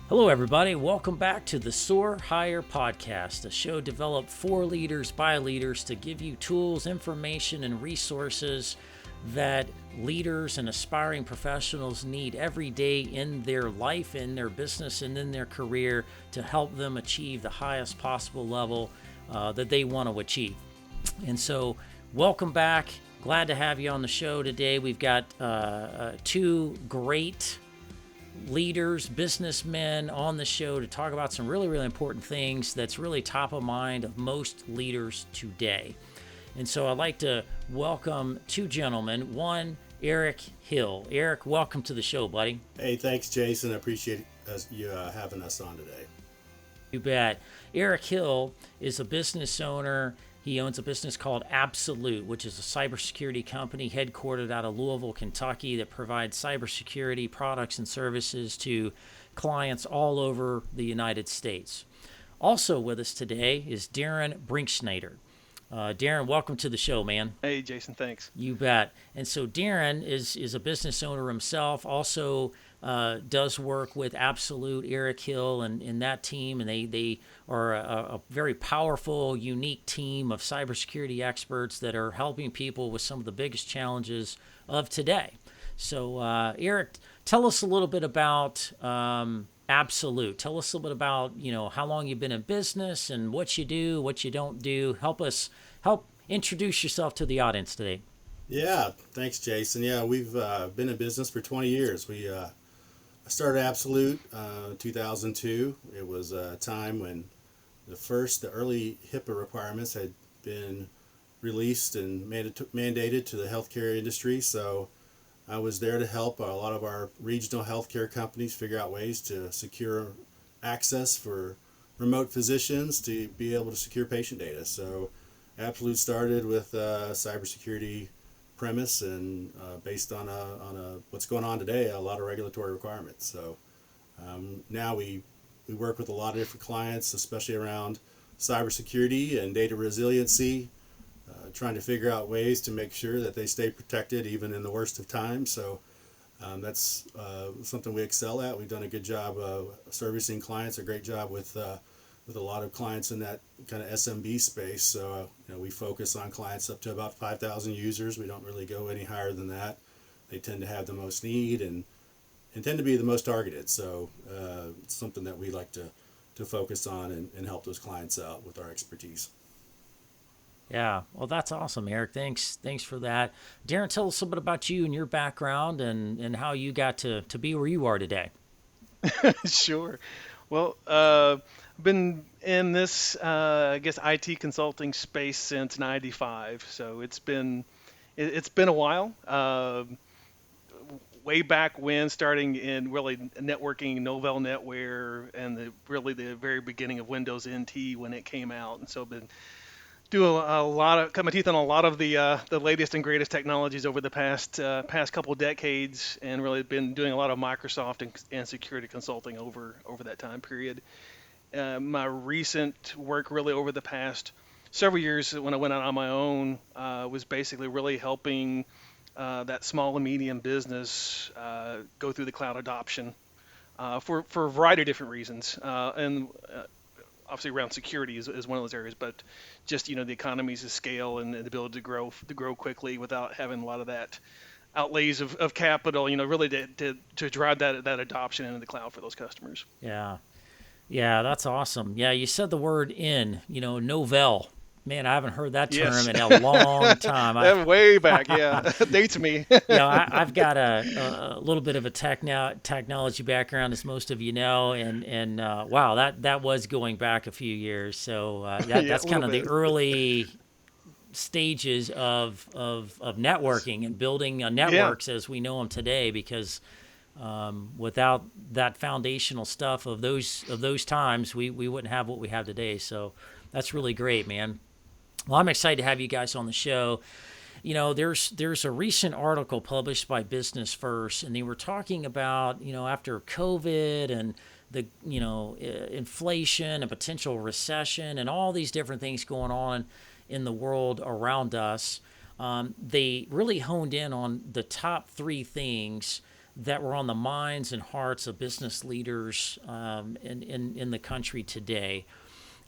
Hello, everybody. Welcome back to the Soar Higher Podcast, a show developed for leaders by leaders to give you tools, information, and resources that leaders and aspiring professionals need every day in their life, in their business, and in their career to help them achieve the highest possible level that they want to achieve. And so, welcome back. Glad to have you on the show today. We've got two great leaders, businessmen on the show to talk about some really, really important things that's really top of mind of most leaders today. And so I'd like to welcome two gentlemen. One, Erick Hill. Erick, welcome to the show, buddy. Hey, thanks, Jason. I appreciate you having us on today. You bet. Erick Hill is a business owner. He owns a business called Appsalute, which is a cybersecurity company headquartered out of Louisville, Kentucky, that provides cybersecurity products and services to clients all over the United States. Also with us today is Darren Brinksneader. Darren, welcome to the show, man. Hey, Jason, thanks. You bet. And so Darren is a business owner himself, also does work with Appsalute, Erick Hill, and that team, and they are a very powerful, unique team of cybersecurity experts that are helping people with some of the biggest challenges of today. So, Erick, tell us a little bit about Appsalute. Tell us a little bit about, how long you've been in business and what you do, what you don't do. Help introduce yourself to the audience today. Yeah, thanks, Jason. Yeah, we've been in business for 20 years. I started Appsalute in 2002. It was a time when the early HIPAA requirements had been released and mandated to the healthcare industry. So I was there to help a lot of our regional healthcare companies figure out ways to secure access for remote physicians to be able to secure patient data. So Appsalute started with cybersecurity premise and based on what's going on today, a lot of regulatory requirements. So now we work with a lot of different clients, especially around cybersecurity and data resiliency, trying to figure out ways to make sure that they stay protected even in the worst of times. So that's something we excel at. We've done a good job of servicing clients, a great job with a lot of clients in that kind of SMB space. So we focus on clients up to about 5,000 users. We don't really go any higher than that. They tend to have the most need and tend to be the most targeted. So it's something that we like to focus on and help those clients out with our expertise. Yeah, well, that's awesome, Erick. Thanks for that. Darren, tell us a bit about you and your background and how you got to be where you are today. Sure. Well, I've been in this, IT consulting space since '95. So it's been a while. Way back when, starting in really networking, Novell NetWare, and the very beginning of Windows NT when it came out. And so I've been doing cut my teeth on a lot of the latest and greatest technologies over the past couple of decades, and really been doing a lot of Microsoft and security consulting over that time period. My recent work really over the past several years when I went out on my own was basically really helping that small and medium business go through the cloud adoption for a variety of different reasons. And obviously around security is one of those areas, but just the economies of scale and the ability to grow quickly without having a lot of that outlays of capital, really to drive that adoption into the cloud for those customers. Yeah, that's awesome. Yeah, you said the word Novell. Man, I haven't heard that term in a long time. Way back, yeah. Dates me. I've got a little bit of a technology background, as most of you know, and wow, that was going back a few years. So that's kind of the early stages of networking and building networks as we know them today, because without that foundational stuff of those times, we wouldn't have what we have today. So that's really great, man. Well, I'm excited to have you guys on the show. There's a recent article published by Business First, and they were talking about, after COVID and the, inflation and potential recession and all these different things going on in the world around us, they really honed in on the top three things that were on the minds and hearts of business leaders in the country today.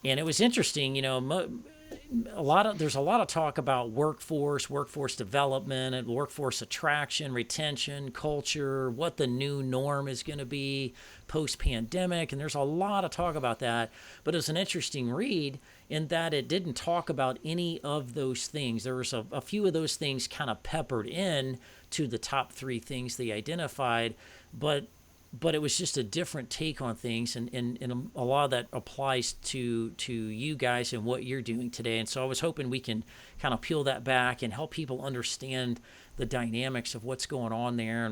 And it was interesting, there's a lot of talk about workforce development, and workforce attraction, retention, culture, what the new norm is going to be post-pandemic, and there's a lot of talk about that. But it was an interesting read in that it didn't talk about any of those things. There was a few of those things kind of peppered in to the top 3 things they identified, but it was just a different take on things, and a lot of that applies to you guys and what you're doing today. And so I was hoping we can kind of peel that back and help people understand the dynamics of what's going on there,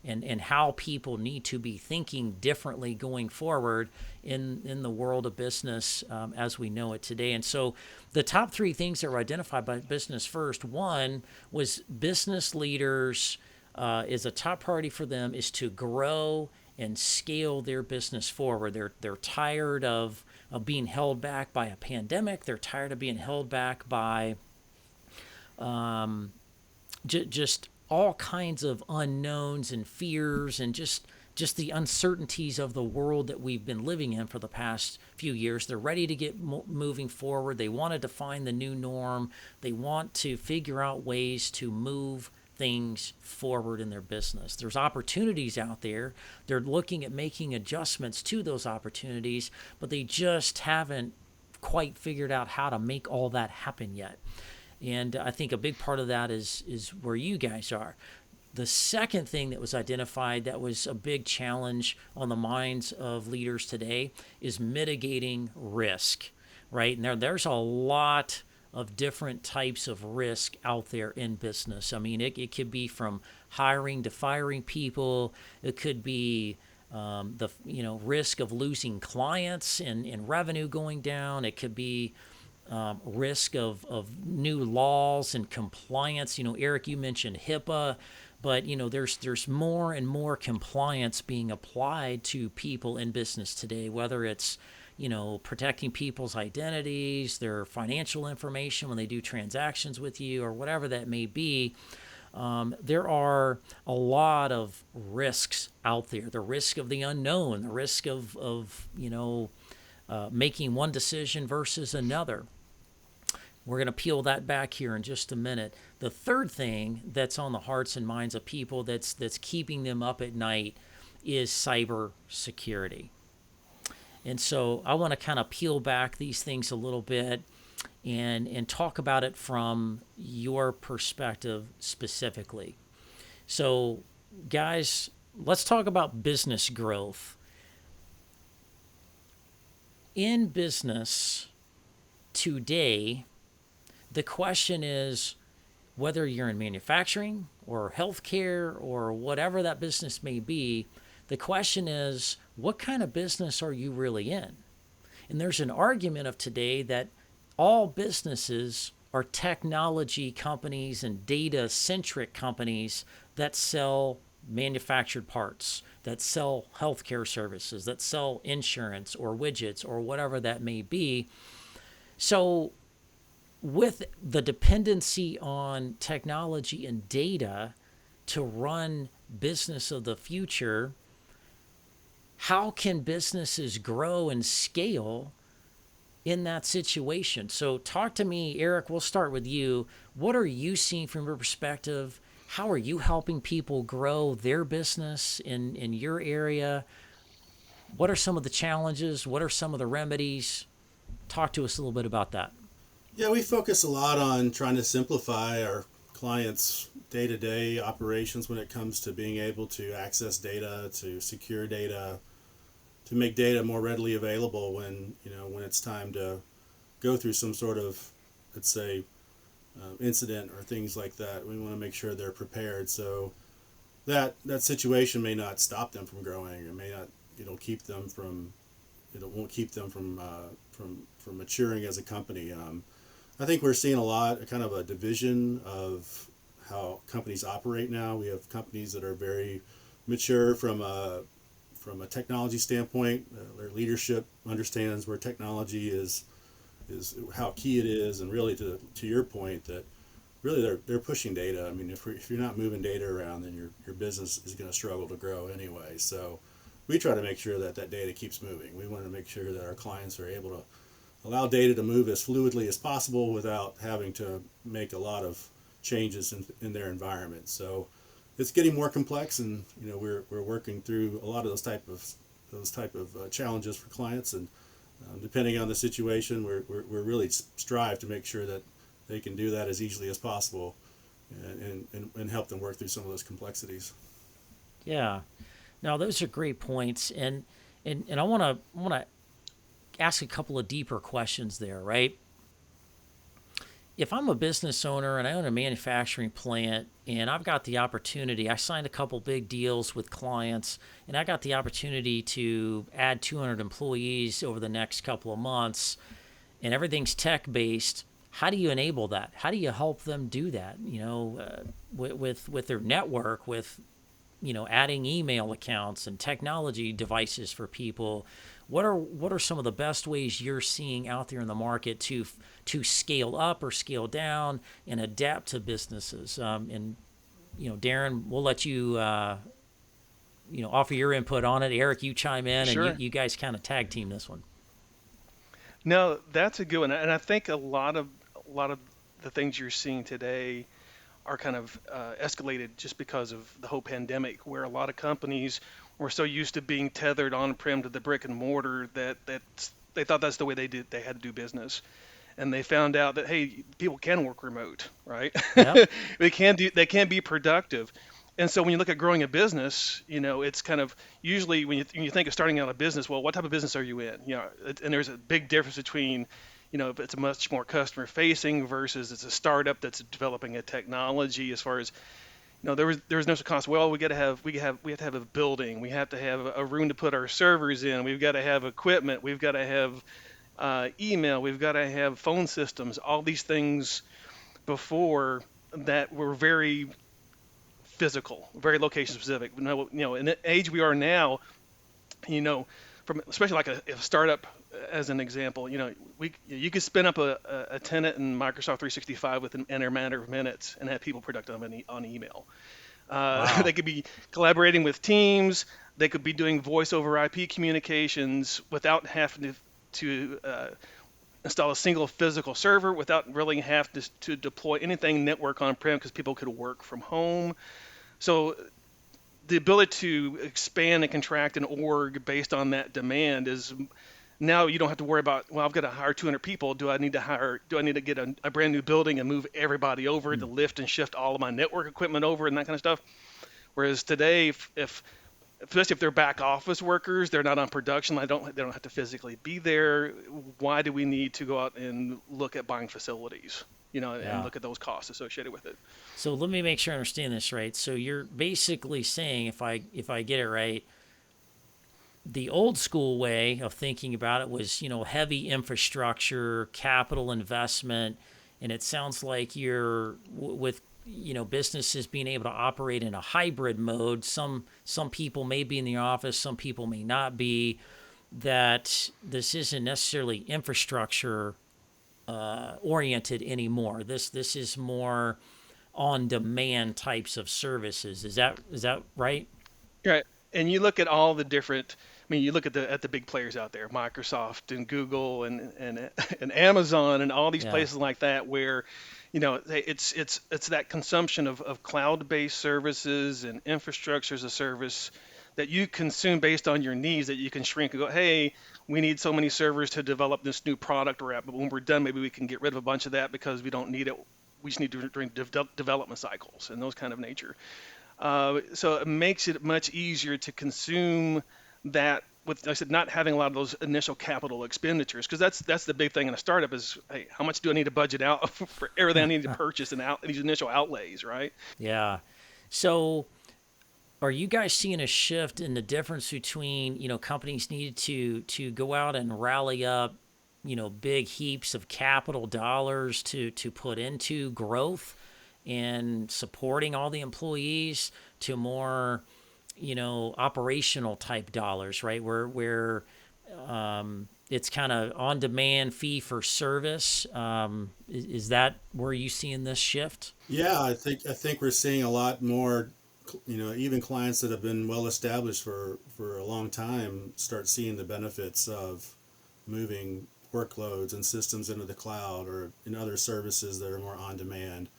and how people need to be thinking differently going forward in the world of business as we know it today. And so the top 3 things that were identified by Business First, one was business leaders is a top priority for them is to grow and scale their business forward. They're tired of being held back by a pandemic. They're tired of being held back by just all kinds of unknowns and fears, and just the uncertainties of the world that we've been living in for the past few years. They're ready to get moving forward. They want to define the new norm. They want to figure out ways to move things forward in their business. There's opportunities out there. They're looking at making adjustments to those opportunities, but they just haven't quite figured out how to make all that happen yet. And I think a big part of that is where you guys are. The second thing that was identified that was a big challenge on the minds of leaders today is mitigating risk, right? And there's a lot of different types of risk out there in business. I mean, it could be from hiring to firing people. It could be the risk of losing clients and revenue going down. It could be risk of new laws and compliance. Erick, you mentioned HIPAA, but there's more and more compliance being applied to people in business today, whether it's protecting people's identities, their financial information when they do transactions with you, or whatever that may be. There are a lot of risks out there. The risk of the unknown, the risk of making one decision versus another. We're going to peel that back here in just a minute. The third thing that's on the hearts and minds of people that's keeping them up at night is cyber security. And so I want to kind of peel back these things a little bit and talk about it from your perspective specifically. So, guys, let's talk about business growth. In business today, the question is whether you're in manufacturing or healthcare or whatever that business may be, the question is, what kind of business are you really in? And there's an argument of today that all businesses are technology companies and data-centric companies that sell manufactured parts, that sell healthcare services, that sell insurance or widgets or whatever that may be. So with the dependency on technology and data to run business of the future, how can businesses grow and scale in that situation? So talk to me, Erick, we'll start with you. What are you seeing from your perspective? How are you helping people grow their business in your area? What are some of the challenges? What are some of the remedies? Talk to us a little bit about that. Yeah, we focus a lot on trying to simplify our clients' day-to-day operations when it comes to being able to access data, to secure data, to make data more readily available when it's time to go through some sort of, let's say, incident or things like that. We want to make sure they're prepared. So that situation may not stop them from growing. It may not, keep them from, won't keep them from maturing as a company. I think we're seeing a lot, kind of a division of how companies operate now. We have companies that are very mature from a technology standpoint. Their leadership understands where technology is how key it is, and really to your point that really they're pushing data. I mean, if you're not moving data around, then your business is going to struggle to grow anyway. So we try to make sure that data keeps moving. We want to make sure that our clients are able to allow data to move as fluidly as possible without having to make a lot of changes in their environment. So it's getting more complex, and we're working through a lot of those type of challenges for clients, and depending on the situation, we're really strive to make sure that they can do that as easily as possible, and help them work through some of those complexities. Yeah. Now those are great points, and I want to ask a couple of deeper questions there, right? If I'm a business owner and I own a manufacturing plant and I've got the opportunity, I signed a couple big deals with clients and I got the opportunity to add 200 employees over the next couple of months, and everything's tech-based, how do you enable that? How do you help them do that? With their network, with adding email accounts and technology devices for people. What are some of the best ways you're seeing out there in the market to scale up or scale down and adapt to businesses? And Darren, we'll let you offer your input on it. Erick, you chime in, Sure. and you guys kind of tag team this one. No, that's a good one, and I think a lot of the things you're seeing today are kind of escalated just because of the whole pandemic, where a lot of companies were so used to being tethered on-prem to the brick and mortar that they thought that's the way they had to do business, and they found out that, hey, people can work remote, right? Yep. they can be productive. And so when you look at growing a business, it's kind of usually when you think of starting out a business, well, what type of business are you in? And there's a big difference between, if it's a much more customer facing versus it's a startup that's developing a technology. As far as, there was no cost. Well, we have to have a building. We have to have a room to put our servers in. We've got to have equipment. We've got to have email. We've got to have phone systems. All these things before that were very physical, very location specific. In the age we are now, from especially like a startup as an example, you could spin up a tenant in Microsoft 365 within a matter of minutes and have people productive on email. Wow. They could be collaborating with teams. They could be doing voice over IP communications without having to install a single physical server, without really having to deploy anything network on-prem, because people could work from home. So the ability to expand and contract an org based on that demand is now you don't have to worry about, well, I've got to hire 200 people. Do I need to get a brand new building and move everybody over to lift and shift all of my network equipment over and that kind of stuff? Whereas today, especially if they're back office workers, they're not on production. They don't have to physically be there. Why do we need to go out and look at buying facilities? And look at those costs associated with it. So let me make sure I understand this right. So you're basically saying, if I get it right, the old school way of thinking about it was, heavy infrastructure, capital investment, and it sounds like you're with businesses being able to operate in a hybrid mode. Some people may be in the office, some people may not be. That this isn't necessarily infrastructure oriented anymore. This is more on demand types of services. Is that right? Right. And you look at all the different. You look at the big players out there, Microsoft and Google and Amazon and all these places like that, where it's that consumption of cloud-based services and infrastructure as a service that you consume based on your needs, that you can shrink and go, hey, we need so many servers to develop this new product or app, but when we're done, maybe we can get rid of a bunch of that because we don't need it. We just need to during development cycles and those kind of nature. So it makes it much easier to consume that with, like I said, not having a lot of those initial capital expenditures, because that's the big thing in a startup is, hey, how much do I need to budget out for everything I need to purchase and these initial outlays, right? Yeah. So are you guys seeing a shift in the difference between, companies needed to go out and rally up, big heaps of capital dollars to put into growth and supporting all the employees, to more, operational type dollars, right? Where it's kind of on demand, fee for service. Is that where you seeing this shift? Yeah, I think we're seeing a lot more, even clients that have been well established for a long time start seeing the benefits of moving workloads and systems into the cloud or in other services that are more on demand,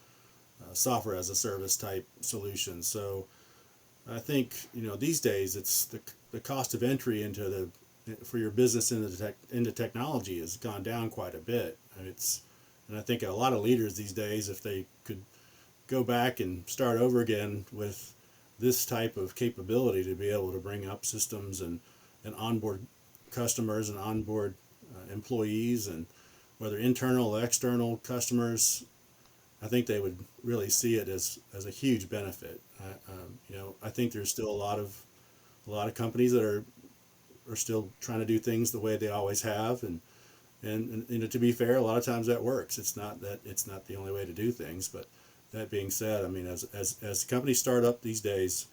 software as a service type solutions. So I think, these days it's the cost of entry for your business into technology has gone down quite a bit. And I think a lot of leaders these days, if they could go back and start over again with this type of capability to be able to bring up systems and onboard customers and onboard employees, and whether internal or external customers, I think they would really see it as a huge benefit. I think there's still a lot of companies that are still trying to do things the way they always have, and to be fair, a lot of times that works. It's not the only way to do things, but that being said, as companies start up these days,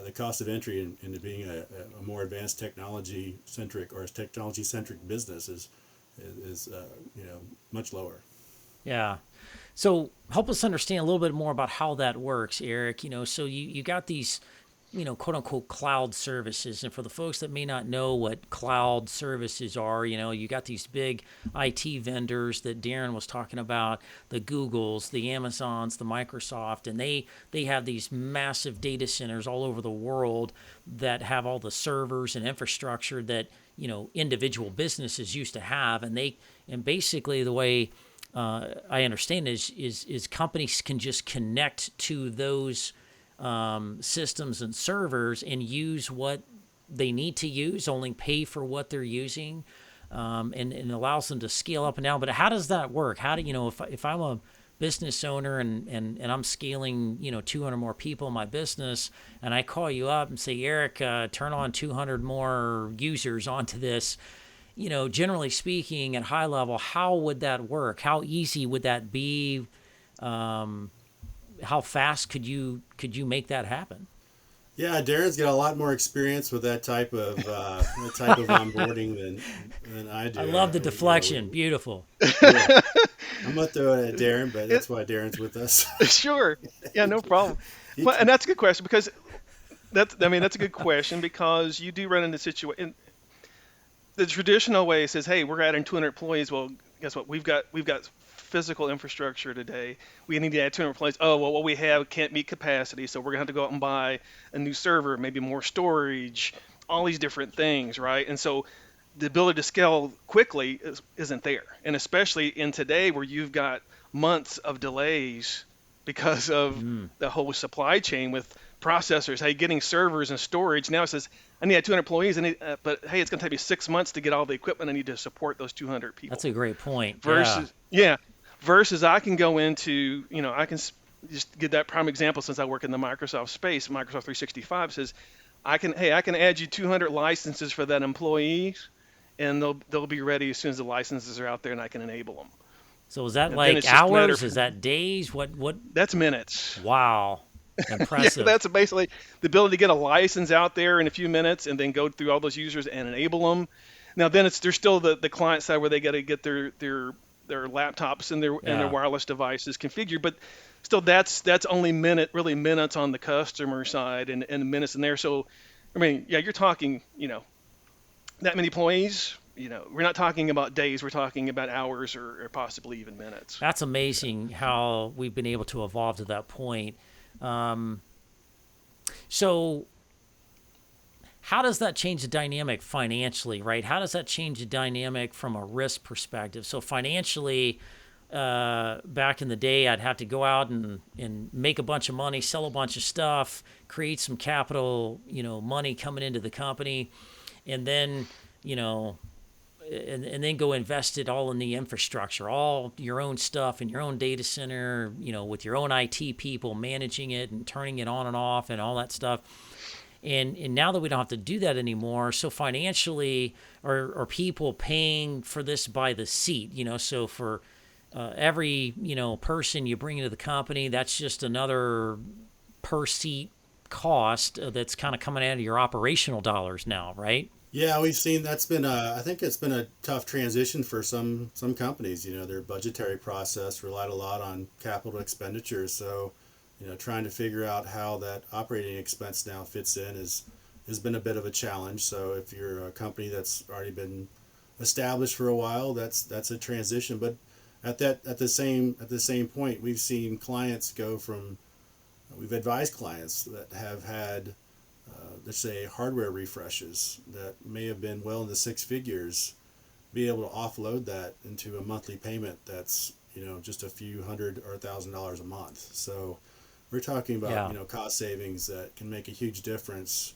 the cost of entry into being a more advanced technology-centric business is much lower. Yeah. So help us understand a little bit more about how that works, Erick. So you got these, quote unquote cloud services. And for the folks that may not know what cloud services are, you got these big IT vendors that Darren was talking about, the Googles, the Amazons, the Microsoft, and they have these massive data centers all over the world that have all the servers and infrastructure that, individual businesses used to have. And basically the way I understand is companies can just connect to those systems and servers and use what they need to use, only pay for what they're using, and allows them to scale up and down. But how does that work? How do if I'm a business owner and I'm scaling 200 more people in my business, and I call you up and say, Erick, turn on 200 more users onto this. Generally speaking, at high level, how would that work? How easy would that be? How fast could you make that happen? Yeah, Darren's got a lot more experience with that type of onboarding than I do. I love the deflection. Beautiful. Yeah. I'm gonna throw it at Darren, but that's why Darren's with us. Sure. Yeah, no problem. Well, and that's a good question because that's a good question because you do run into situation. The traditional way says, hey, we're adding 200 employees. Well, guess what? We've got physical infrastructure today. We need to add 200 employees. Oh, well, what we have can't meet capacity, so we're going to have to go out and buy a new server, maybe more storage, all these different things, right? And so the ability to scale quickly isn't there. And especially in today where you've got months of delays because of the whole supply chain with processors, hey, getting servers and storage. Now it says, I need 200 employees, but hey, it's going to take me 6 months to get all the equipment I need to support those 200 people. That's a great point. Versus I can go into, I can just give that prime example since I work in the Microsoft space. Microsoft 365 says, I can add you 200 licenses for that employee, and they'll be ready as soon as the licenses are out there, and I can enable them. So is that like hours? Is that days? What? That's minutes. Wow. Impressive. Yeah, that's basically the ability to get a license out there in a few minutes and then go through all those users and enable them. Now then there's still the client side where they got to get their laptops and their wireless devices configured, but still that's only minutes on the customer side and minutes in there. So you're talking, that many employees, we're not talking about days, we're talking about hours or possibly even minutes. That's amazing how we've been able to evolve to that point. So how does that change the dynamic financially, right? How does that change the dynamic from a risk perspective? So financially, back in the day, I'd have to go out and make a bunch of money, sell a bunch of stuff, create some capital, money coming into the company, and then, and then go invest it all in the infrastructure, all your own stuff in your own data center, with your own IT people managing it and turning it on and off and all that stuff. And now that we don't have to do that anymore, so financially, are people paying for this by the seat? So for every person you bring into the company, that's just another per seat cost that's kind of coming out of your operational dollars now, right? Yeah, we've seen that's been I think it's been a tough transition for some companies. Their budgetary process relied a lot on capital expenditures. So, trying to figure out how that operating expense now fits in is has been a bit of a challenge. So, if you're a company that's already been established for a while, that's a transition. But at the same point, we've seen clients go from we've advised clients that have had let's say hardware refreshes that may have been well into six figures, be able to offload that into a monthly payment that's just a few hundred or $1,000 a month. So we're talking about Yeah. cost savings that can make a huge difference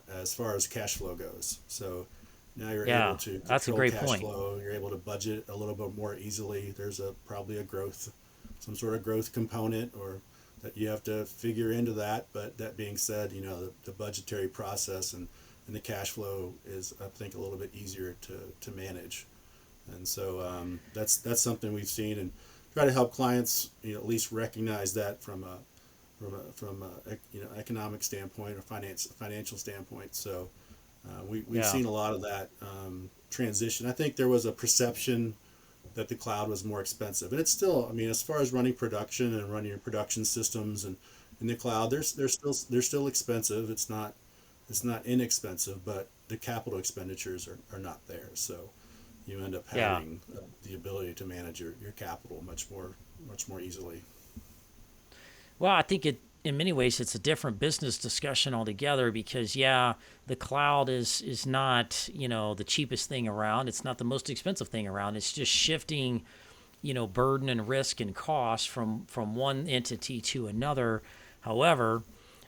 as far as cash flow goes. So now you're able Yeah. to That's a control great cash point. flow. You're able to budget a little bit more easily. There's probably a growth, some sort of growth component or that you have to figure into that. But that being said, the budgetary process and the cash flow is, I think, a little bit easier to manage. And so that's something we've seen and try to help clients at least recognize that from a economic standpoint or financial standpoint. So we've Yeah. seen a lot of that transition. I think there was a perception that the cloud was more expensive, and it's still. I mean, as far as running production and running your production systems and in the cloud, they're still expensive. It's not inexpensive, but the capital expenditures are not there. So you end up Yeah. having the ability to manage your capital much more easily. Well, I think in many ways it's a different business discussion altogether because yeah, the cloud is not, the cheapest thing around. It's not the most expensive thing around. It's just shifting, burden and risk and cost from one entity to another. However,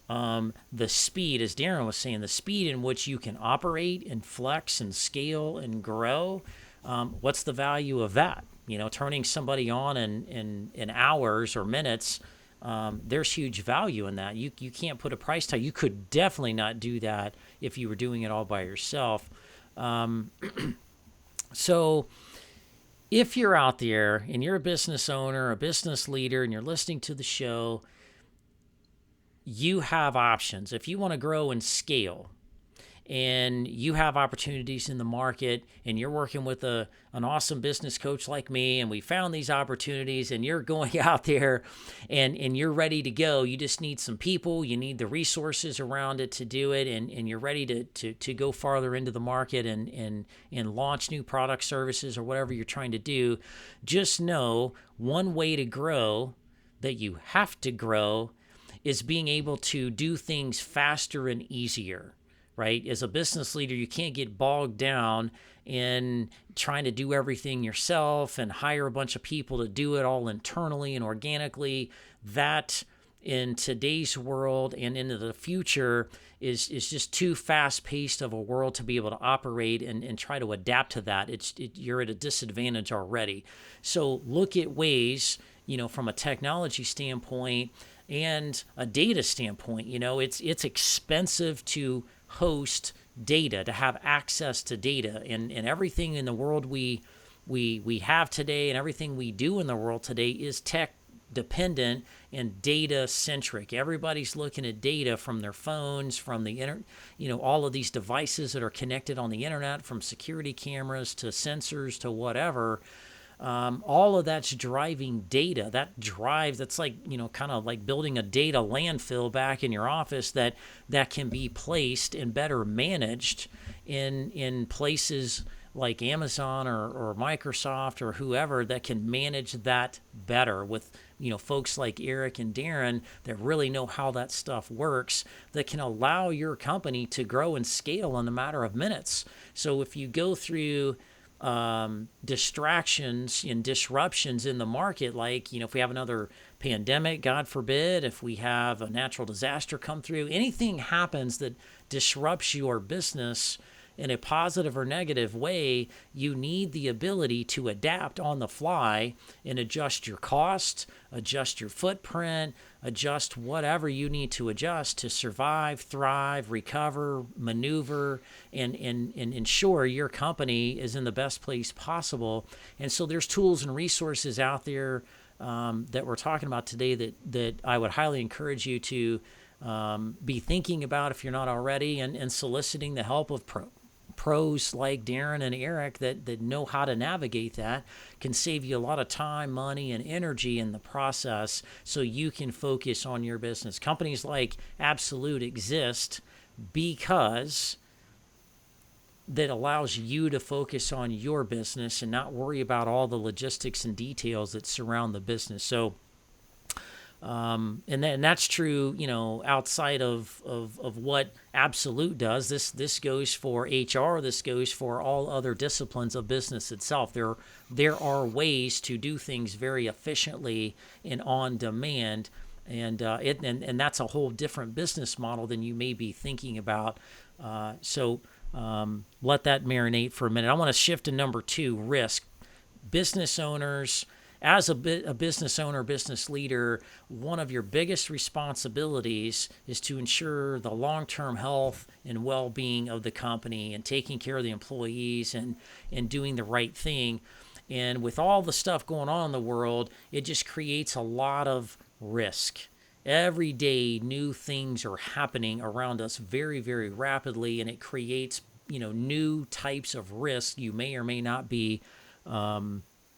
the speed, as Darren was saying, the speed in which you can operate and flex and scale and grow, what's the value of that? Turning somebody on in hours or minutes, there's huge value in that. You can't put a price tag. You could definitely not do that if you were doing it all by yourself. So if you're out there and you're a business owner, a business leader, and you're listening to the show, you have options. If you want to grow and scale, and you have opportunities in the market and you're working with an awesome business coach like me and we found these opportunities and you're going out there and you're ready to go. You just need some people, you need the resources around it to do it, and you're ready to go farther into the market and launch new product services or whatever you're trying to do. Just know one way to grow that you have to grow is being able to do things faster and easier. Right? As a business leader, you can't get bogged down in trying to do everything yourself and hire a bunch of people to do it all internally and organically. That in today's world and into the future is just too fast-paced of a world to be able to operate and try to adapt to that. You're at a disadvantage already. So look at ways, from a technology standpoint and a data standpoint. It's expensive to host data, to have access to data, and everything in the world we have today and everything we do in the world today is tech dependent and data centric. Everybody's looking at data from their phones, from the all of these devices that are connected on the internet, from security cameras to sensors to whatever. All of that's driving data. That's like, kind of like building a data landfill back in your office that can be placed and better managed in places like Amazon or Microsoft or whoever that can manage that better with, folks like Erick and Darren that really know how that stuff works, that can allow your company to grow and scale in a matter of minutes. So if you go through distractions and disruptions in the market, like, if we have another pandemic, God forbid, if we have a natural disaster come through, anything happens that disrupts your business in a positive or negative way, you need the ability to adapt on the fly and adjust your cost, adjust your footprint, adjust whatever you need to adjust to survive, thrive, recover, maneuver, and ensure your company is in the best place possible. And so there's tools and resources out there that we're talking about today that I would highly encourage you to be thinking about if you're not already, and soliciting the help of pros like Darren and Erick that know how to navigate that can save you a lot of time, money, and energy in the process so you can focus on your business. Companies like Appsalute exist because that allows you to focus on your business and not worry about all the logistics and details that surround the business. So, and that's true, outside of what Appsalute does. This goes for HR. This goes for all other disciplines of business itself. There are ways to do things very efficiently and on demand, and that's a whole different business model than you may be thinking about. So let that marinate for a minute. I want to shift to number 2, risk. Business owners, as a business owner, business leader, one of your biggest responsibilities is to ensure the long-term health and well-being of the company and taking care of the employees and doing the right thing. And with all the stuff going on in the world, it just creates a lot of risk. Every day, new things are happening around us very, very rapidly, and it creates, new types of risk you may or may not be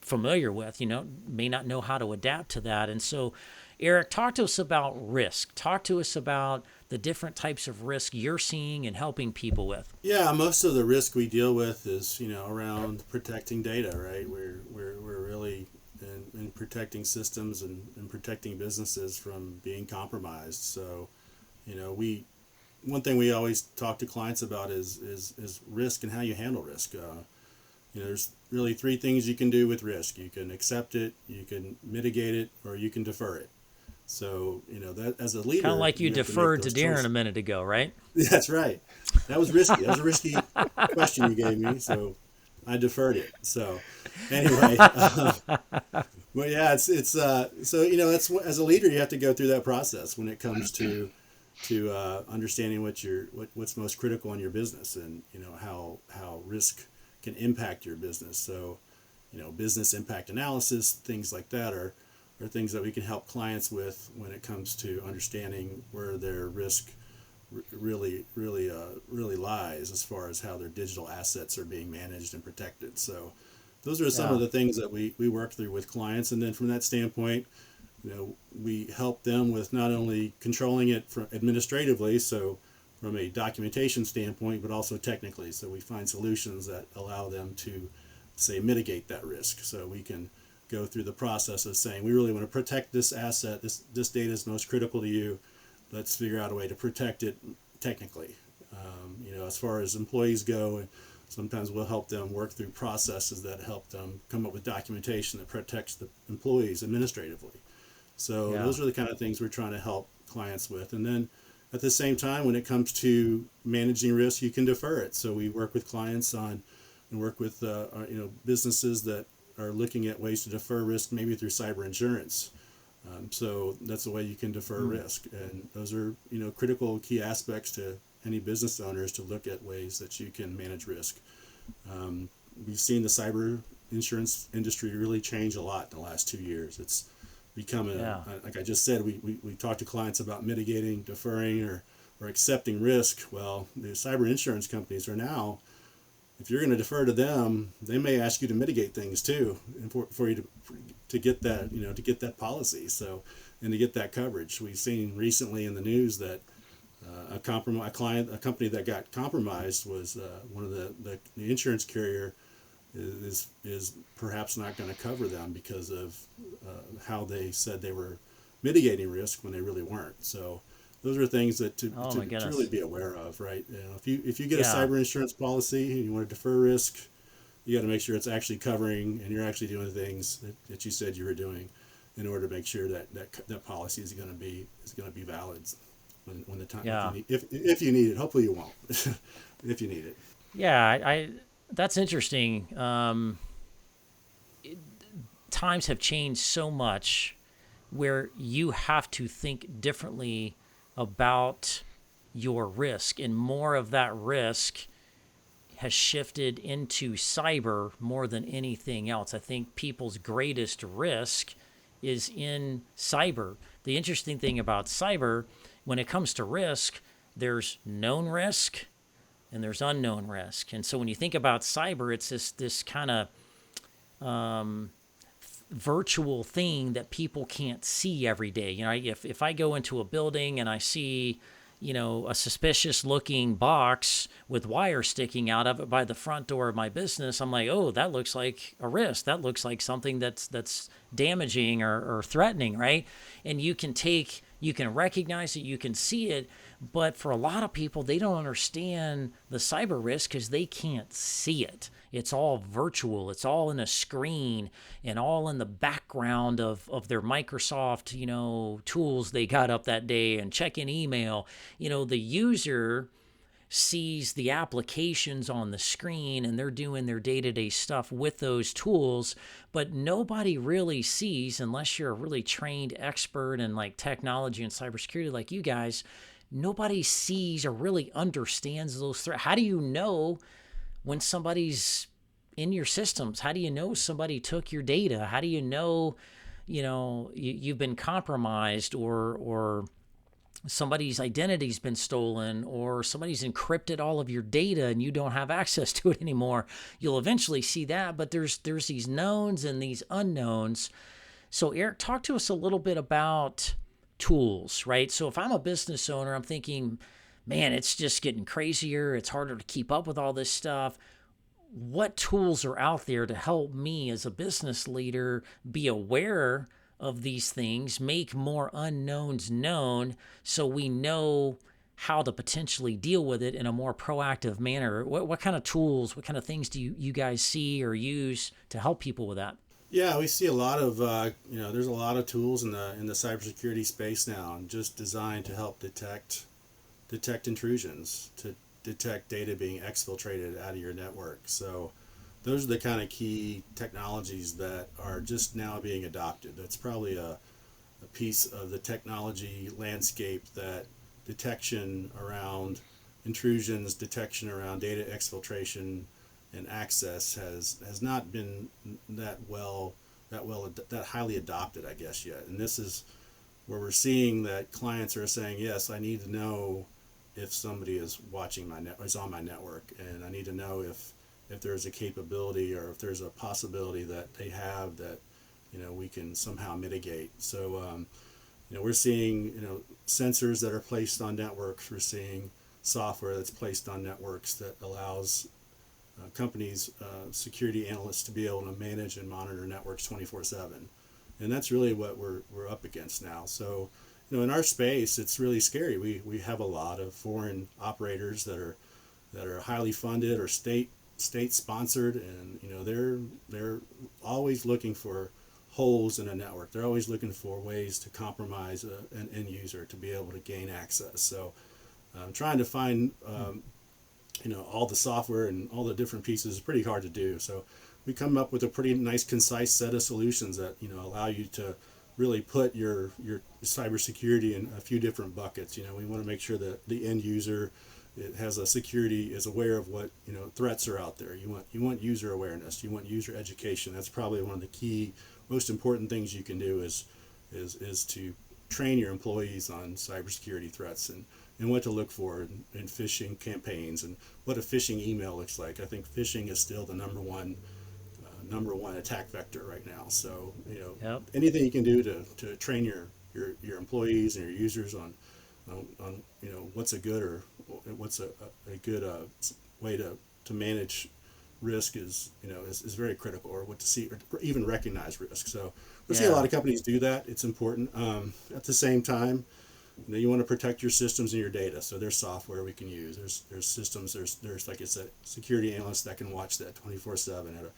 familiar with, may not know how to adapt to that. And so, Erick, talk to us about risk. Talk to us about the different types of risk you're seeing and helping people with. Yeah, most of the risk we deal with is, around protecting data, right? We're really in protecting systems and protecting businesses from being compromised. So, one thing we always talk to clients about is risk and how you handle risk. There's really 3 things you can do with risk. You can accept it, you can mitigate it, or you can defer it. So, that as a leader, kind of like you deferred to Darren choices. a minute ago, right? That's right. That was risky. That was a risky question you gave me, so I deferred it. So, anyway, but yeah, it's so that's as a leader you have to go through that process when it comes to understanding what's most critical in your business and how risk can impact your business. So, business impact analysis, things like that are things that we can help clients with when it comes to understanding where their risk really lies as far as how their digital assets are being managed and protected. So those are some of the things that we work through with clients. And then from that standpoint, we help them with not only controlling it administratively, so from a documentation standpoint, but also technically. So we find solutions that allow them to, say, mitigate that risk. So we can go through the process of saying, we really want to protect this asset. This data is most critical to you. Let's figure out a way to protect it technically. As far as employees go, sometimes we'll help them work through processes that help them come up with documentation that protects the employees administratively. So those are the kind of things we're trying to help clients with. And then at the same time, when it comes to managing risk, you can defer it. So we work with clients and work with businesses that are looking at ways to defer risk, maybe through cyber insurance. So that's a way you can defer risk. And those are critical key aspects to any business owners to look at ways that you can manage risk. We've seen the cyber insurance industry really change a lot in the last 2 years. It's become like I just said, we talk to clients about mitigating, deferring, or accepting risk. Well, the cyber insurance companies are now, if you're going to defer to them, they may ask you to mitigate things too, and for you to get that, to get that policy. So, and to get that coverage. We've seen recently in the news that a company that got compromised was one of the insurance carrier is perhaps not going to cover them because of how they said they were mitigating risk when they really weren't. So those are things that to really be aware of, right? If you get a cyber insurance policy and you want to defer risk, you got to make sure it's actually covering and you're actually doing things that you said you were doing in order to make sure that policy is going to be valid when the time if you need it. Hopefully you won't if you need it. Yeah, that's interesting. Times have changed so much where you have to think differently about your risk, and more of that risk has shifted into cyber more than anything else. I think people's greatest risk is in cyber. The interesting thing about cyber, when it comes to risk, there's known risk, and there's unknown risk. And so when you think about cyber, it's this kind of virtual thing that people can't see every day. You know, if I go into a building and I see, you know, a suspicious looking box with wire sticking out of it by the front door of my business, I'm like, oh, that looks like a risk. That looks like something that's damaging or threatening, right? And you can recognize it, you can see it, but for a lot of people, they don't understand the cyber risk because they can't see it. It's all virtual. It's all in a screen and all in the background of their Microsoft, you know, tools they got up that day and checking email. You know, the user sees the applications on the screen and they're doing their day-to-day stuff with those tools, but nobody really sees, unless you're a really trained expert in like technology and cybersecurity like you guys, nobody sees or really understands those threats. How do you know when somebody's in your systems? How do you know somebody took your data? How do you know, you've been compromised or somebody's identity's been stolen or somebody's encrypted all of your data and you don't have access to it anymore? You'll eventually see that, but there's these knowns and these unknowns. So Erick, talk to us a little bit about tools, right? So if I'm a business owner, I'm thinking, man, it's just getting crazier. It's harder to keep up with all this stuff. What tools are out there to help me as a business leader be aware of these things, make more unknowns known so we know how to potentially deal with it in a more proactive manner? What kind of tools, what kind of things do you guys see or use to help people with that? Yeah, we see a lot of, there's a lot of tools in the cybersecurity space now, and just designed to help detect intrusions, to detect data being exfiltrated out of your network. So those are the kind of key technologies that are just now being adopted. That's probably a piece of the technology landscape that detection around intrusions, detection around data exfiltration and access has not been that highly adopted, I guess, yet. And this is where we're seeing that clients are saying, yes, I need to know if somebody is watching is on my network, and I need to know if there's a capability or if there's a possibility that they have that, we can somehow mitigate. So, we're seeing, sensors that are placed on networks. We're seeing software that's placed on networks that allows companies, security analysts to be able to manage and monitor networks 24/7. And that's really what we're up against now. So, in our space, it's really scary. We have a lot of foreign operators that are highly funded or state sponsored, and they're always looking for holes in a network. They're always looking for ways to compromise an end user to be able to gain access. So trying to find all the software and all the different pieces is pretty hard to do. So we come up with a pretty nice, concise set of solutions that allow you to really put your cybersecurity in a few different buckets. We want to make sure that the end user has a security, is aware of what threats are out there. You want user awareness. You want user education. That's probably one of the key, most important things you can do is to train your employees on cybersecurity threats and what to look for in phishing campaigns and what a phishing email looks like. I think phishing is still the number one attack vector right now. So anything you can do to train your employees and your users on what's a good or what's a good way to manage risk is very critical, or what to see, or even recognize risk. So we see a lot of companies do that. It's important. At the same time, you want to protect your systems and your data. So there's software we can use. There's systems. There's like I said, security analysts that can watch that 24/7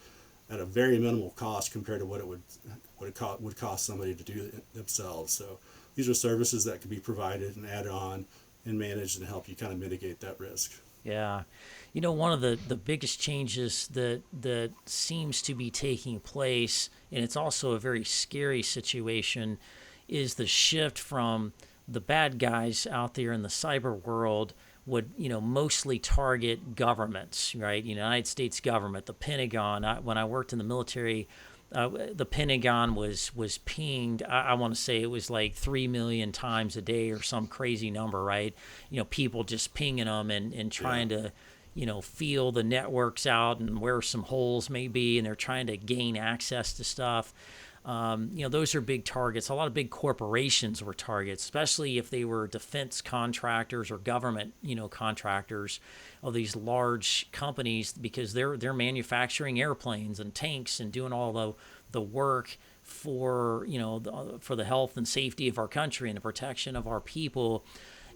at a very minimal cost compared to what it would cost somebody to do it themselves. So these are services that can be provided and added on and managed and help you kind of mitigate that risk. Yeah. One of the biggest changes that seems to be taking place, and it's also a very scary situation, is the shift from the bad guys out there in the cyber world would, mostly target governments, right? United States government, the Pentagon. When I worked in the military, the Pentagon was pinged. I want to say it was like 3 million times a day or some crazy number, right? People just pinging them and trying to, feel the networks out and where some holes may be, and they're trying to gain access to stuff. Those are big targets. A lot of big corporations were targets, especially if they were defense contractors or government, contractors of these large companies, because they're manufacturing airplanes and tanks and doing all the work for for the health and safety of our country and the protection of our people.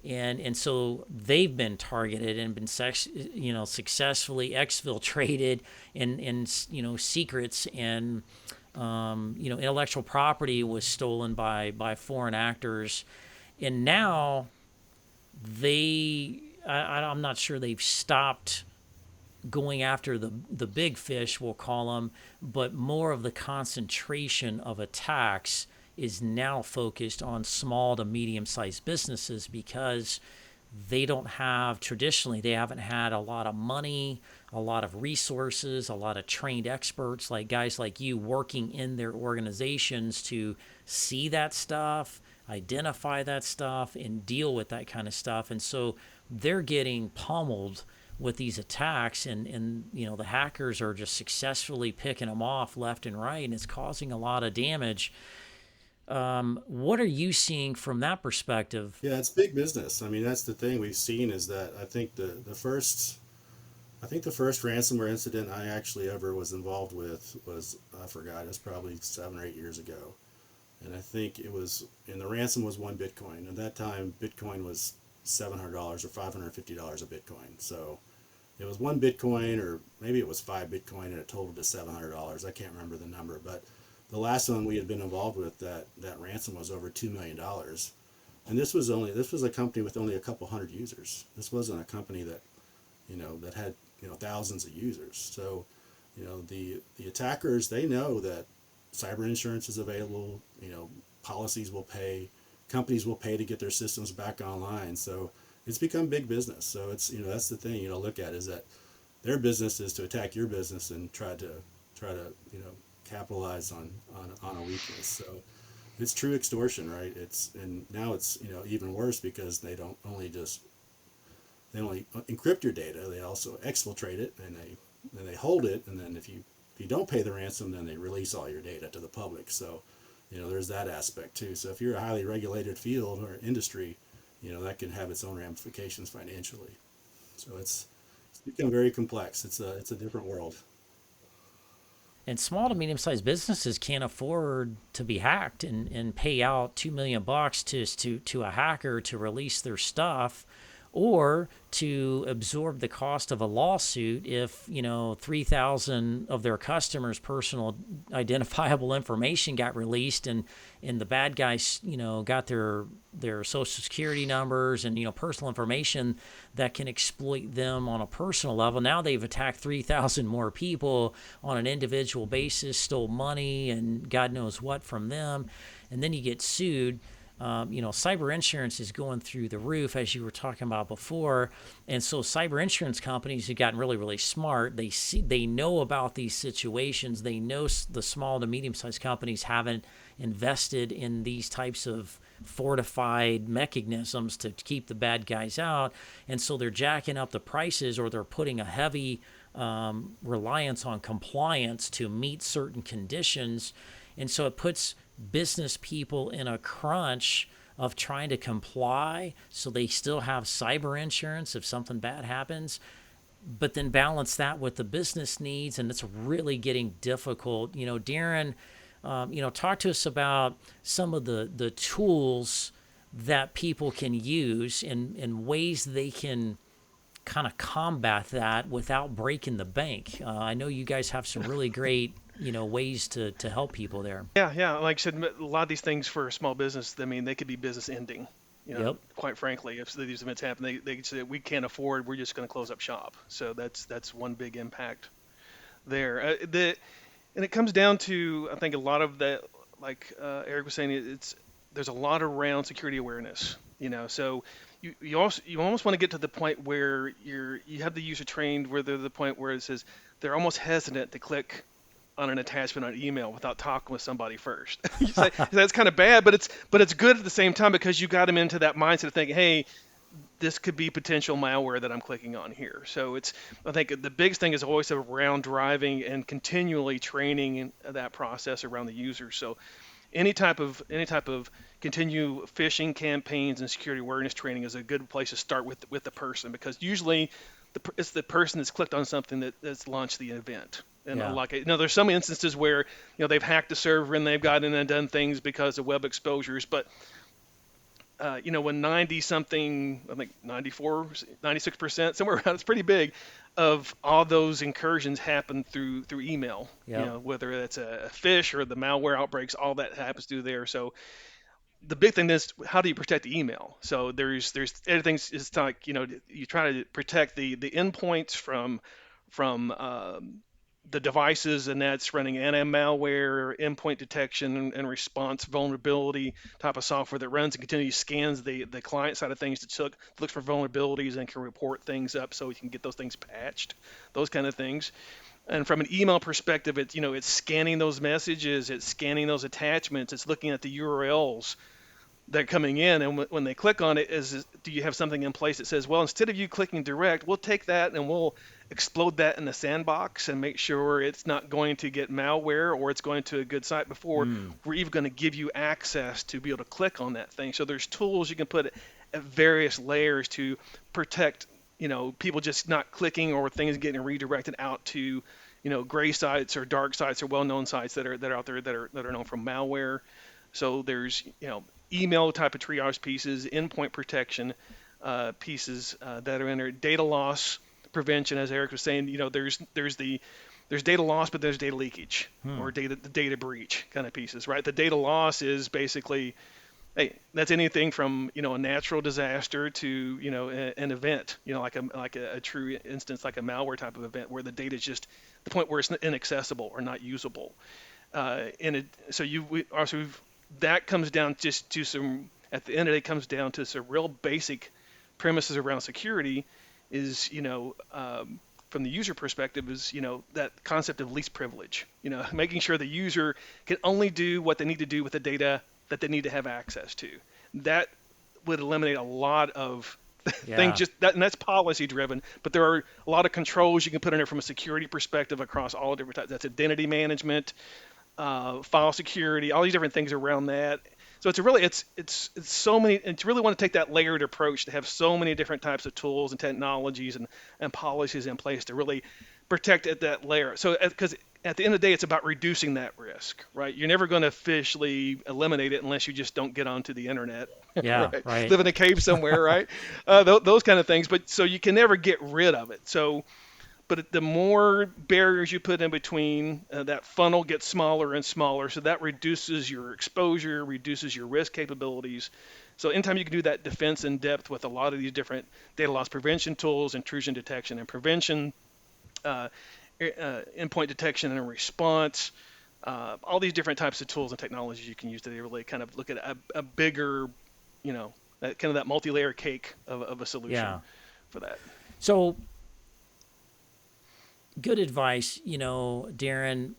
And so they've been targeted and been successfully exfiltrated, and secrets and intellectual property was stolen by foreign actors. And now I'm not sure they've stopped going after the big fish, we'll call them, but more of the concentration of attacks is now focused on small to medium-sized businesses, because they haven't had a lot of money, a lot of resources, a lot of trained experts, like guys like you, working in their organizations to see that stuff, identify that stuff, and deal with that kind of stuff. And so they're getting pummeled with these attacks, and the hackers are just successfully picking them off left and right, and it's causing a lot of damage. What are you seeing from that perspective? Yeah, it's big business. I mean, that's the thing we've seen, is that I think the first ransomware incident I actually ever was involved with was, I forgot, it was probably 7 or 8 years ago. And I think the ransom was 1 Bitcoin. At that time, Bitcoin was $700 or $550 a Bitcoin. So it was 1 Bitcoin, or maybe it was 5 Bitcoin, and it totaled to $700. I can't remember the number, but the last one we had been involved with, that ransom was over $2 million. And this was a company with only a couple hundred users. This wasn't a company that, that had, thousands of users. So, the attackers, they know that cyber insurance is available, policies will pay, companies will pay to get their systems back online. So it's become big business. So it's, that's the thing, look at, is that their business is to attack your business and try to, capitalize on a weakness. So it's true extortion, right? And now it's even worse, because they only encrypt your data, they also exfiltrate it, and they hold it, and then if you don't pay the ransom, then they release all your data to the public. So there's that aspect too. So if you're a highly regulated field or industry, that can have its own ramifications financially. So it's become very complex. It's a different world. And small to medium-sized businesses can't afford to be hacked and pay out $2 million to a hacker to release their stuff, or to absorb the cost of a lawsuit if 3,000 of their customers' personal identifiable information got released, and the bad guys got their social security numbers and personal information that can exploit them on a personal level. Now they've attacked 3,000 more people on an individual basis, stole money and God knows what from them, and then you get sued. Cyber insurance is going through the roof, as you were talking about before. And so cyber insurance companies have gotten really, really smart. They know about these situations. They know the small to medium-sized companies haven't invested in these types of fortified mechanisms to keep the bad guys out. And so they're jacking up the prices, or they're putting a heavy reliance on compliance to meet certain conditions. And so it puts business people in a crunch of trying to comply, so they still have cyber insurance if something bad happens, but then balance that with the business needs, and it's really getting difficult. Darren, talk to us about some of the tools that people can use and ways they can kind of combat that without breaking the bank. I know you guys have some really great ways to help people there. Yeah. Like I said, a lot of these things for a small business, I mean, they could be business ending. Yep. Quite frankly, if these events happen, they say we can't afford, we're just going to close up shop. So that's one big impact there. And it comes down to, I think, a lot of that, like Erick was saying, there's a lot around security awareness. So you almost want to get to the point where you have the user trained, where they're the point where it says they're almost hesitant to click on an attachment on email without talking with somebody first. You say that's kind of bad, but it's good at the same time, because you got them into that mindset of thinking, hey, this could be potential malware that I'm clicking on here. So I think the biggest thing is always around driving and continually training that process around the user. So any type of continue phishing campaigns and security awareness training is a good place to start with the person, because usually it's the person that's clicked on something that's launched the event. And there's some instances where they've hacked the server and they've gotten in and done things because of web exposures, but when 90 something, I think 94, 96%, somewhere around, it's pretty big, of all those incursions happen through email. Yep. Whether it's a phish or the malware outbreaks, all that happens through there. So the big thing is, how do you protect the email? So there's everything's, it's like, you try to protect the endpoints from the devices, and that's running anti-malware, endpoint detection and response vulnerability type of software that runs and continually scans the client side of things to look for vulnerabilities and can report things up so we can get those things patched, those kind of things. And from an email perspective, it's scanning those messages, it's scanning those attachments, it's looking at the URLs that are coming in, and when they click on it, do you have something in place that says, well, instead of you clicking direct, we'll take that and we'll explode that in the sandbox and make sure it's not going to get malware or it's going to a good site before we're even going to give you access to be able to click on that thing. So there's tools you can put at various layers to protect, people just not clicking or things getting redirected out to, gray sites or dark sites or well-known sites that are out there that are known for malware. So there's, email type of triage pieces, endpoint protection pieces that are in there, data loss prevention, as Eric was saying. There's data loss, but there's data leakage or data breach kind of pieces, right? The data loss is basically, hey, that's anything from a natural disaster to an event, like a true instance, like a malware type of event where the data is just the point where it's inaccessible or not usable. That comes down just to some, at the end of the day, comes down to some real basic premises around security is, from the user perspective is, that concept of least privilege, making sure the user can only do what they need to do with the data that they need to have access to. That would eliminate a lot of things, and that's policy driven, but there are a lot of controls you can put in there from a security perspective across all different types. That's identity management, file security, all these different things around that. So it's so many, and to really want to take that layered approach to have so many different types of tools and technologies and policies in place to really protect at that layer. So because at the end of the day, it's about reducing that risk, right? You're never going to officially eliminate it unless you just don't get onto the internet. Yeah, right. Live in a cave somewhere, right? Those kind of things. But so you can never get rid of it. But the more barriers you put in between, that funnel gets smaller and smaller. So that reduces your exposure, reduces your risk capabilities. So anytime you can do that defense in depth with a lot of these different data loss prevention tools, intrusion detection and prevention, endpoint detection and response, all these different types of tools and technologies you can use to really kind of look at a bigger, that multi-layer cake of a solution for that. So good advice, Darren.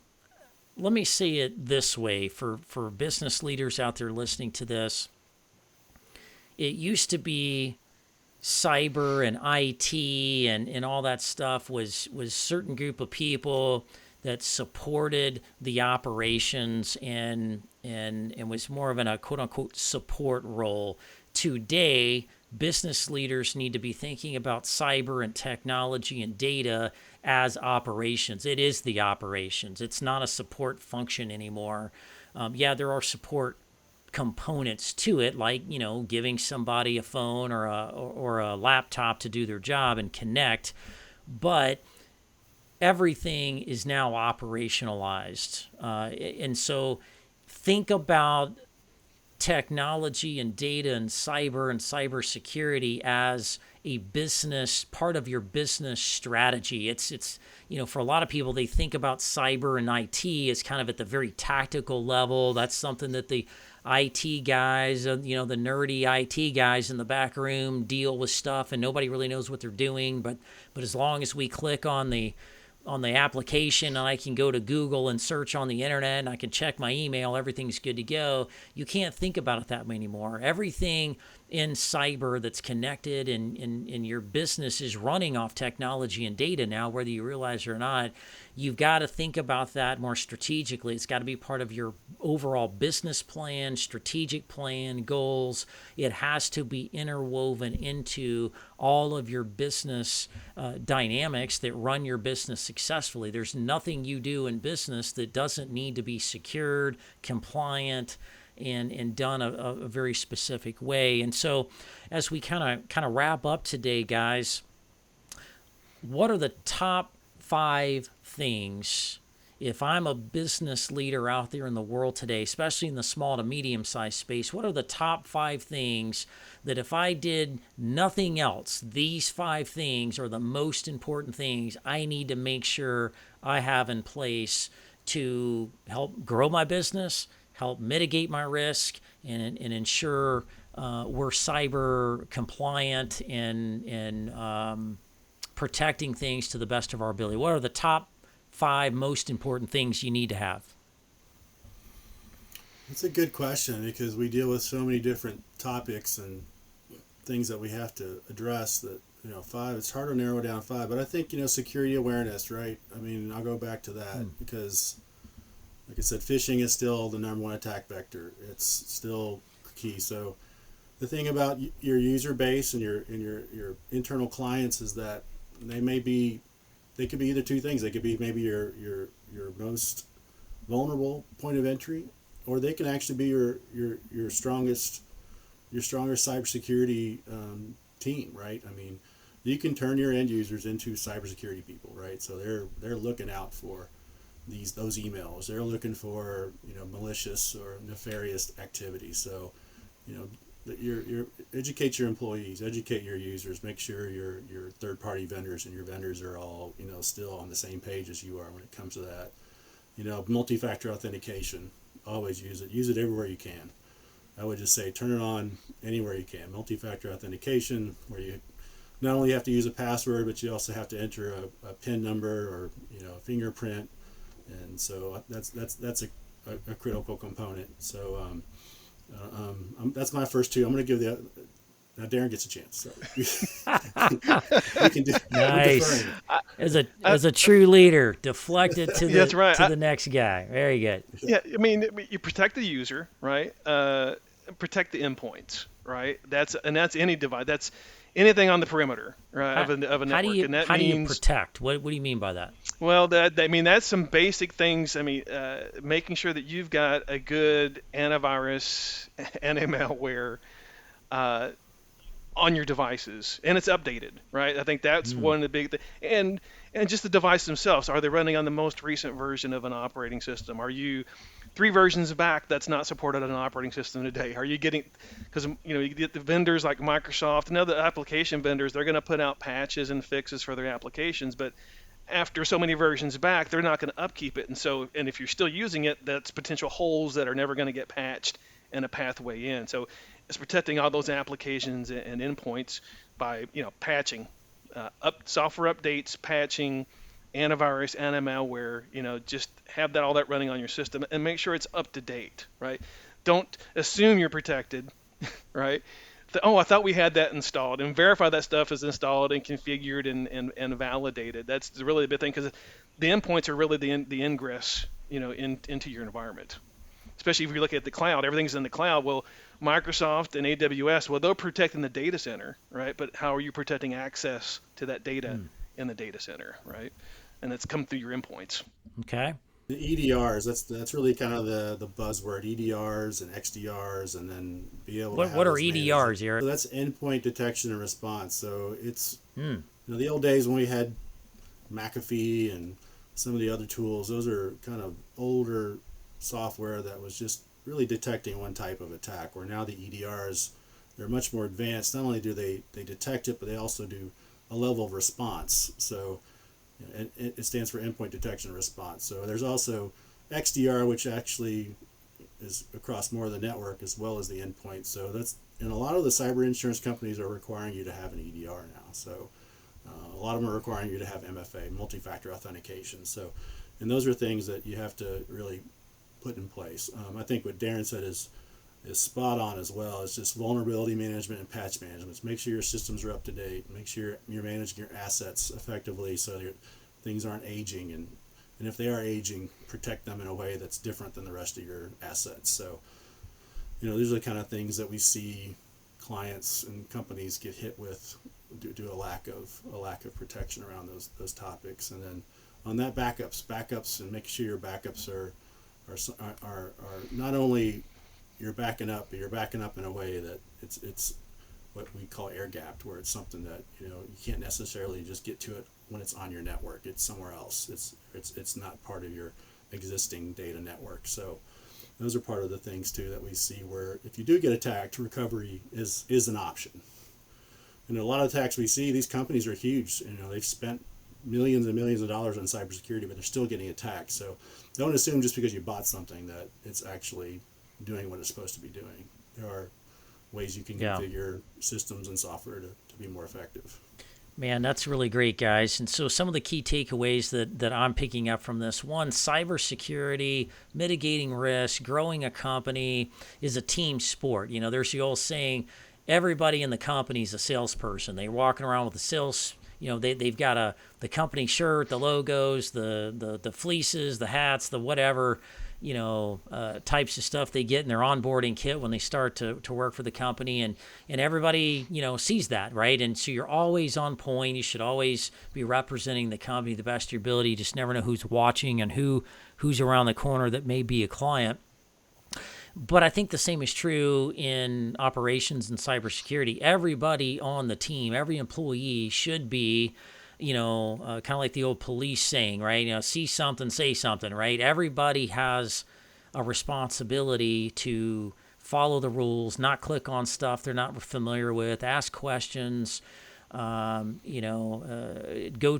Let me say it this way for business leaders out there listening to this. It used to be cyber and IT and all that stuff was certain group of people that supported the operations and was more of a quote unquote support role. Today, business leaders need to be thinking about cyber and technology and data as operations. It is the operations. It's not a support function anymore. There are support components to it, like giving somebody a phone or a laptop to do their job and connect, but everything is now operationalized, and so think about technology and data and cybersecurity as a business part of your business strategy. It's for a lot of people, they think about cyber and IT as kind of at the very tactical level. That's something that the IT guys, the nerdy IT guys in the back room deal with stuff, and nobody really knows what they're doing. But as long as we click on the application and I can go to Google and search on the internet and I can check my email, everything's good to go. You can't think about it that way anymore. Everything in cyber that's connected, and your business is running off technology and data now, whether you realize it or not. You've got to think about that more strategically. It's got to be part of your overall business plan, strategic plan, goals. It has to be interwoven into all of your business dynamics that run your business successfully. There's nothing you do in business that doesn't need to be secured, compliant, and done a very specific way. And so as we kind of wrap up today, guys, what are the top 5 things, if I'm a business leader out there in the world today, especially in the small to medium sized space, what are the top 5 things that if I did nothing else, these 5 things are the most important things I need to make sure I have in place to help grow my business, help mitigate my risk, and ensure we're cyber compliant and protecting things to the best of our ability? What are the top 5 most important things you need to have? It's a good question, because we deal with so many different topics and things that we have to address that, 5, it's hard to narrow down 5, but I think, security awareness, right? I mean, I'll go back to that because, like I said, phishing is still the number 1 attack vector. It's still key. So the thing about your user base and your internal clients is that they could be either 2 things. They could be maybe your most vulnerable point of entry, or they can actually be your strongest cybersecurity team, right? I mean, you can turn your end users into cybersecurity people, right? So they're looking out for those emails. They're looking for malicious or nefarious activities. So your educate your employees, educate your users, make sure your third-party vendors and your vendors are all still on the same page as you are when it comes to that. Multi-factor authentication, always use it everywhere you can. I would just say turn it on anywhere you can. Multi-factor authentication, where you not only have to use a password, but you also have to enter a PIN number or a fingerprint, and so that's a critical component. So that's my first 2. I'm going to give now Darren gets a chance. So we can do nice. As a true leader, deflect it to the that's right. to the next guy. Very good. Yeah, I mean, you protect the user, right? Protect the endpoints, right? That's any device. That's anything on the perimeter, right, of a network. How do you protect? What do you mean by that? Well, that's some basic things. I mean, making sure that you've got a good antivirus, anti-malware on your devices, and it's updated, right? I think that's one of the big things. And just the device themselves. Are they running on the most recent version of an operating system? Are you 3 versions back that's not supported on an operating system today? Are you getting, because you get the vendors like Microsoft and other application vendors, they're going to put out patches and fixes for their applications, but after so many versions back, they're not going to upkeep it. And if you're still using it, that's potential holes that are never going to get patched and a pathway in. So it's protecting all those applications and endpoints by patching, software updates, patching, antivirus, anti-malware. Just have all that running on your system and make sure it's up to date, right? Don't assume you're protected, right? I thought we had that installed, and verify that stuff is installed and configured and validated. That's really the big thing, because the endpoints are really the ingress, into your environment. Especially if you look at the cloud, everything's in the cloud. Well, Microsoft and AWS, they're protecting the data center, right? But how are you protecting access to that data in the data center, right? And it's come through your endpoints. Okay. The EDRs, that's really kind of the buzzword, EDRs and XDRs, and then be able to have what are those EDRs, Erick? So that's endpoint detection and response. So it's the old days when we had McAfee and some of the other tools, those are kind of older software that was just really detecting one type of attack, where now the EDRs, they're much more advanced. Not only do they detect it, but they also do a level of response. So it stands for endpoint detection and response. So there's also XDR, which actually is across more of the network as well as the endpoint. So and a lot of the cyber insurance companies are requiring you to have an EDR now. So a lot of them are requiring you to have MFA, multi-factor authentication. So, and those are things that you have to really put in place. I think what Darren said is is spot on as well. It's just vulnerability management and patch management. Make sure your systems are up to date. Make sure you're managing your assets effectively so things aren't aging, and if they are aging, protect them in a way that's different than the rest of your assets. So, these are the kind of things that we see clients and companies get hit with due to a lack of protection around those topics. And then on that, backups, and making sure your backups are not only you're backing up, but you're backing up in a way that it's what we call air gapped, where it's something that you can't necessarily just get to it when it's on your network. It's somewhere else. It's not part of your existing data network. So those are part of the things too that we see, where if you do get attacked, recovery is an option. A lot of attacks we see, these companies are huge. They've spent millions and millions of dollars on cybersecurity, but they're still getting attacked. So don't assume just because you bought something that it's actually doing what it's supposed to be doing. There are ways you can configure systems and software to be more effective. Man, that's really great, guys. And so some of the key takeaways that I'm picking up from this: one, cybersecurity, mitigating risk, growing a company is a team sport. There's the old saying, everybody in the company is a salesperson. They're walking around with the sales, they've got the company shirt, the logos, the fleeces, the hats, the whatever, types of stuff they get in their onboarding kit when they start to work for the company, and everybody, sees that, right? And so you're always on point. You should always be representing the company the best of your ability. You just never know who's watching and who's around the corner that may be a client. But I think the same is true in operations and cybersecurity. Everybody on the team, every employee should be, kind of like the old police saying, right? See something, say something, right? Everybody has a responsibility to follow the rules, not click on stuff they're not familiar with, ask questions, go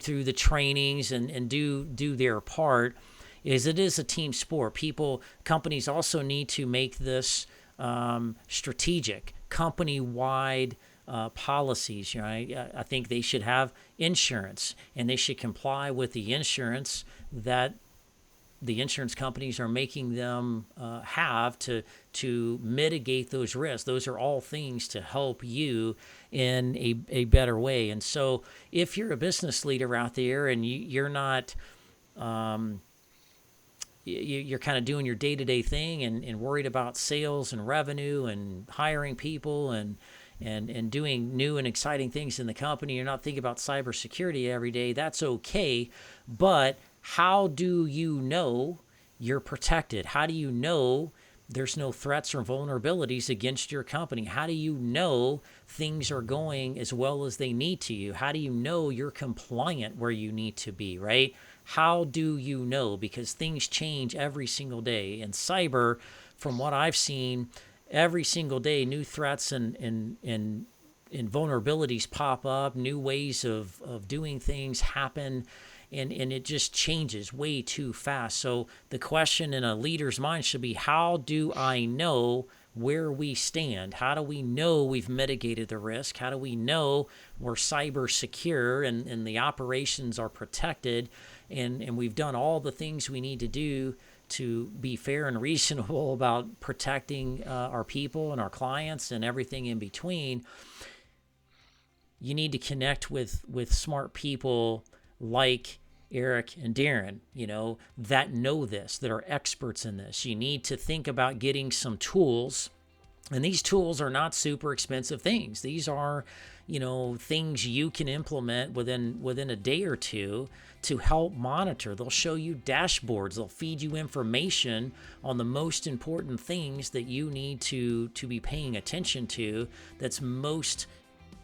through the trainings and do their part. It is a team sport. Companies also need to make this strategic, company-wide policies. Right? I think they should have insurance, and they should comply with the insurance that the insurance companies are making them have to mitigate those risks. Those are all things to help you in a better way. And so if you're a business leader out there and you're not you're kind of doing your day-to-day thing and worried about sales and revenue and hiring people and doing new and exciting things in the company, you're not thinking about cybersecurity every day, that's okay. But how do you know you're protected? How do you know there's no threats or vulnerabilities against your company? How do you know things are going as well as they need to you? How do you know you're compliant where you need to be, right? How do you know? Because things change every single day. And cyber, from what I've seen, every single day, new threats and vulnerabilities pop up, new ways of doing things happen, and it just changes way too fast. So the question in a leader's mind should be, how do I know where we stand? How do we know we've mitigated the risk? How do we know we're cyber secure and the operations are protected and we've done all the things we need to do to be fair and reasonable about protecting our people and our clients and everything in between? You need to connect with smart people like Erick and Darren, that know this, that are experts in this. You need to think about getting some tools, and these tools are not super expensive things. These are, things you can implement within a day or two to help monitor. They'll show you dashboards. They'll feed you information on the most important things that you need to be paying attention to, that's most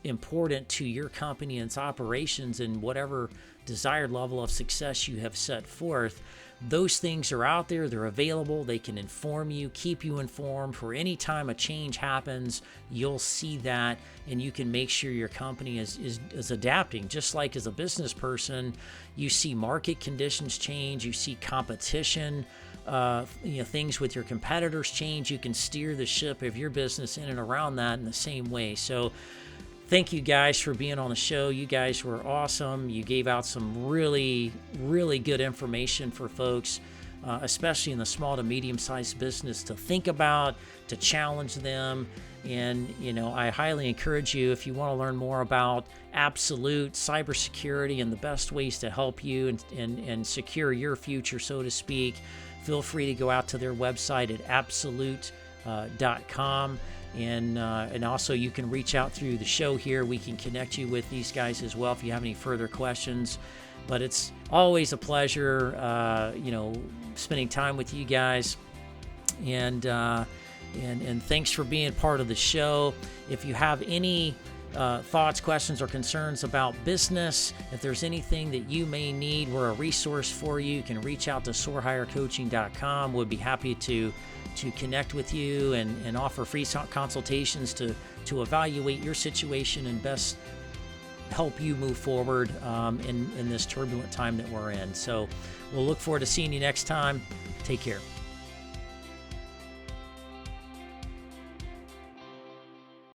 important to your company and its operations and whatever desired level of success you have set forth. Those things are out there. They're available. They can inform you, keep you informed. For any time a change happens, you'll see that, and you can make sure your company is adapting. Just like as a business person, you see market conditions change. You see competition, things with your competitors change. You can steer the ship of your business in and around that in the same way. So thank you guys for being on the show. You guys were awesome. You gave out some really, really good information for folks. especially in the small to medium-sized business, to think about, to challenge them. And, I highly encourage you, if you want to learn more about Appsalute, cybersecurity, and the best ways to help you and secure your future, so to speak, feel free to go out to their website at appsalute.com. And also you can reach out through the show here. We can connect you with these guys as well if you have any further questions. But it's always a pleasure, spending time with you guys. And thanks for being part of the show. If you have any thoughts, questions, or concerns about business, if there's anything that you may need, we're a resource for you. You can reach out to soarhighercoaching.com. We'll be happy to connect with you and offer free consultations to evaluate your situation and best help you move forward in this turbulent time that we're in. So we'll look forward to seeing you next time. Take care.